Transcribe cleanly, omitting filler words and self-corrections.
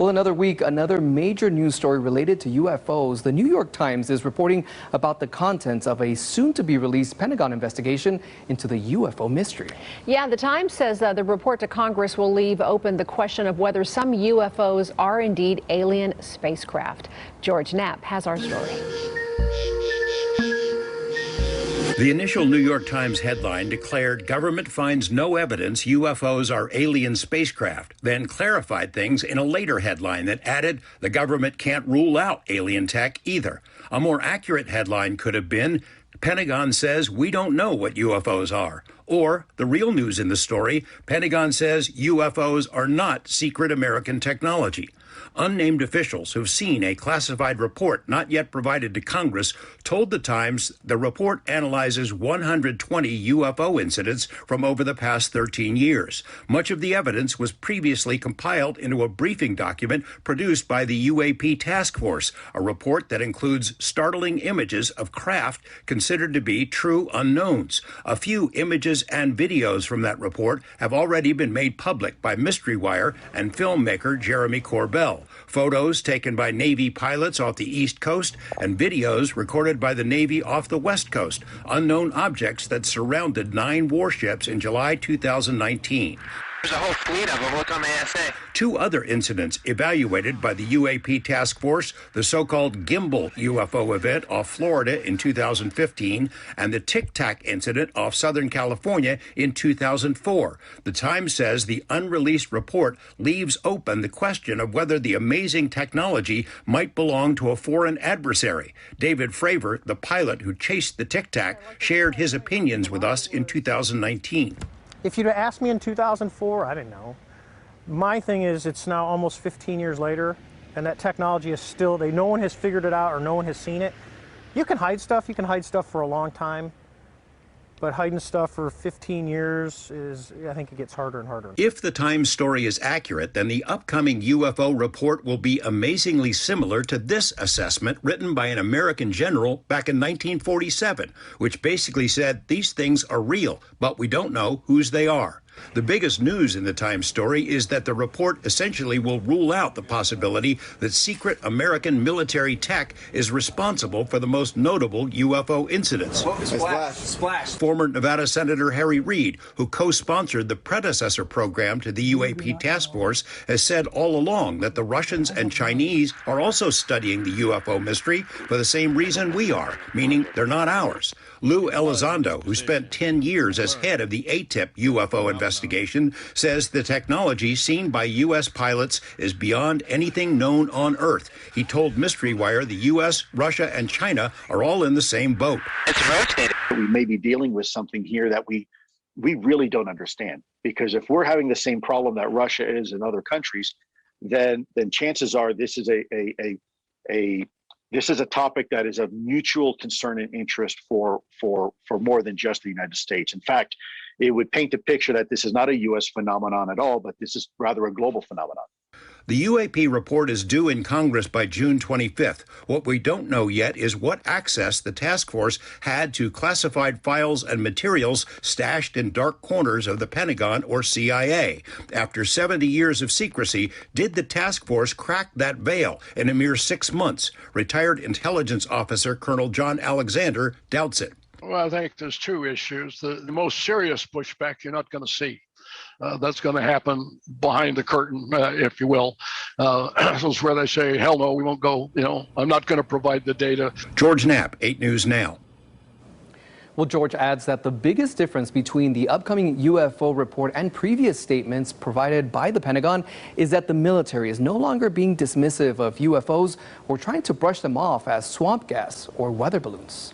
Well, another week, another major news story related to UFOs. The New York Times is reporting about the contents of a soon-to-be-released Pentagon investigation into the UFO mystery. Yeah, the Times says the report to Congress will leave open the question of whether some UFOs are indeed alien spacecraft. George Knapp has our story. The initial New York Times headline declared government finds no evidence UFOs are alien spacecraft, then clarified things in a later headline that added the government can't rule out alien tech either. A more accurate headline could have been, Pentagon says we don't know what UFOs are. Or, the real news in the story, Pentagon says UFOs are not secret American technology. Unnamed officials who've seen a classified report not yet provided to Congress told the Times the report analyzes 120 UFO incidents from over the past 13 years. Much of the evidence was previously compiled into a briefing document produced by the UAP task force, a report that includes startling images of craft considered to be true unknowns. A few images and videos from that report have already been made public by Mystery Wire and filmmaker Jeremy Corbell. Photos taken by Navy pilots off the East Coast and videos recorded by the Navy off the West Coast. Unknown objects that surrounded 9 warships in July 2019. There's a whole fleet of them. Look on the ASA. 2 other incidents evaluated by the UAP task force, the so-called Gimbal UFO event off Florida in 2015 and the Tic Tac incident off Southern California in 2004. The Times says the unreleased report leaves open the question of whether the amazing technology might belong to a foreign adversary. David Fravor, the pilot who chased the Tic Tac, shared his opinions with us in 2019. If you'd have asked me in 2004, I didn't know. My thing is, it's now almost 15 years later, and that technology is still, no one has figured it out or no one has seen it. You can hide stuff for a long time, but hiding stuff for 15 years is, I think it gets harder and harder. If the Times story is accurate, then the upcoming UFO report will be amazingly similar to this assessment written by an American general back in 1947, which basically said these things are real, but we don't know whose they are. The biggest news in the Times story is that the report essentially will rule out the possibility that secret American military tech is responsible for the most notable UFO incidents. Splash. Former Nevada Senator Harry Reid, who co-sponsored the predecessor program to the UAP task force, has said all along that the Russians and Chinese are also studying the UFO mystery for the same reason we are, meaning they're not ours. Lou Elizondo, who spent 10 years as head of the ATIP UFO investigation, says the technology seen by U.S. pilots is beyond anything known on Earth. He told Mystery Wire the U.S., Russia, and China are all in the same boat. It's rotating. We may be dealing with something here that we really don't understand, because if we're having the same problem that Russia is in other countries, then chances are this is this is a topic that is of mutual concern and interest for more than just the United States. In fact, it would paint a picture that this is not a U.S. phenomenon at all, but this is rather a global phenomenon. The UAP report is due in Congress by June 25th. What we don't know yet is what access the task force had to classified files and materials stashed in dark corners of the Pentagon or CIA. After 70 years of secrecy, did the task force crack that veil in a mere 6 months? Retired intelligence officer Colonel John Alexander doubts it. Well, I think there's 2 issues. The most serious pushback you're not going to see. That's going to happen behind the curtain, if you will. This is where they say, hell no, we won't go. I'm not going to provide the data. George Knapp, 8 News Now. Well, George adds that the biggest difference between the upcoming UFO report and previous statements provided by the Pentagon is that the military is no longer being dismissive of UFOs or trying to brush them off as swamp gas or weather balloons.